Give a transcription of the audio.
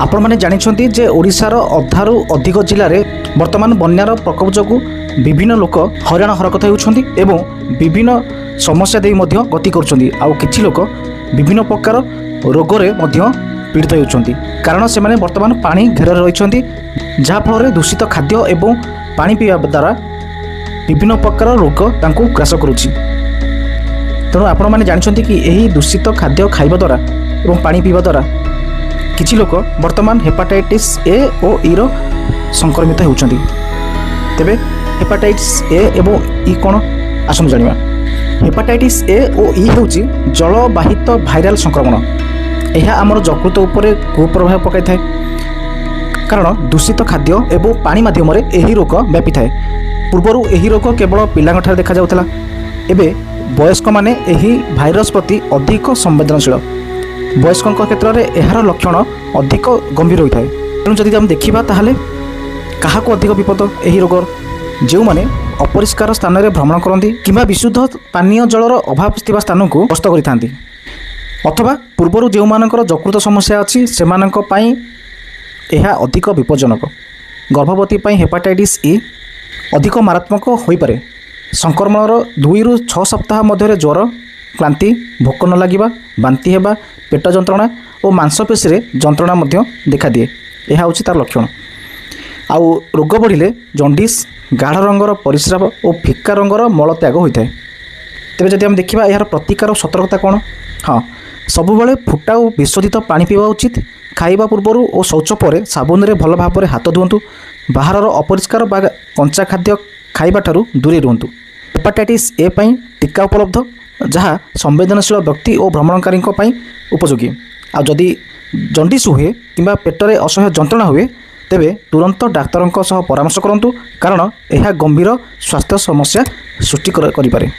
आपण मैंने जानते जे ओडिशार अधारू अधिक जिले में वर्तमान बन्यार प्रकोप जो विभिन्न लोक हईराण हरकत होती विभिन्न समस्या दे गति कर लोक विभिन्न प्रकार रोगरे पीड़ित होती कारण से वर्तमान पानी घेर रही जहाँफल दूषित खाद्य एवं पानी पीवा द्वारा विभिन्न प्रकार रोग ग्रास करुच्ची। तेणु आपण मैंने जानते कि यही दूषित खाद्य खाइबा द्वारा एवं पानी पीवा द्वारा किछि लोक वर्तमान हेपाटाइटिस ए और ई रो संक्रमित होउछन्ति। तेबे हेपाटाइटिस ए एवं ई कोन आसम जानिबा। हेपाटाइटिस ए और ई होउछि जलवाहित भाइराल संक्रमण। यह आमर यकृत उपरे कुप्रभाव पकाई थाए कारण दूषित खाद्य एवं पानी माध्यम यही रोग व्यापी थाए। पूर्वरु यही रोग केवल पिलांठार देखा जाउथला, एबे वयस्क माने यही भाइरस प्रति अधिक संवेदनशील। वयस्कों क्षेत्र में यार लक्षण अधिक गंभीर होता है। तेणु जदि आम देखा ताहले क्या अधिक विपद यही रोग जो मैंने अपरिष्कार स्थान में भ्रमण करती कि विशुद्ध पानीय जलर अभाव थिबा स्थान को गस्त करिथांती अथवा पूर्वर जो मानकर यकृत समस्या अच्छी से यह अधिक विपज्जनक। गर्भवती हेपाटाइटिस ई अधिक मारात्मक हो पारे। संक्रमणर 2 ରୁ 6 सप्ताह मध्य ज्वर, क्लांति, भोक न लगे, बांति हेबा, पेट जंत्रणा और मांसपेशी जंत्रणा देखा दिए। यह हूँ तार लक्षण। आउ रोग बढ़िले जंडिस, गाढ़ रंगर परिस्राव और फिका रंगर मलत्याग होता है। तेज जदि आम देखा यार प्रतिकार सतर्कता कौन? हाँ, सबुबले फुटा और विशोधित पानी पीवा उचित। खाइबा पूर्वर और शौच पर साबुन रे भल भाव हाथ धुंतु। बाहर अपरिष्कार बा कंचा खाद्य खाइबा ठारू दूरे रुहतु। हेपाटाइटिस ए पई टीका उपलब्ध जहाँ संवेदनशील व्यक्ति और भ्रमणकारी उपयोगी। आ जदि जंडिस हुए कि पेटरे असह्य जंत्रणा हुए तेबे तुरंत डाक्तर सह परामर्श करंतु कारण यह गंभीर स्वास्थ्य समस्या सृष्टि करिपारे।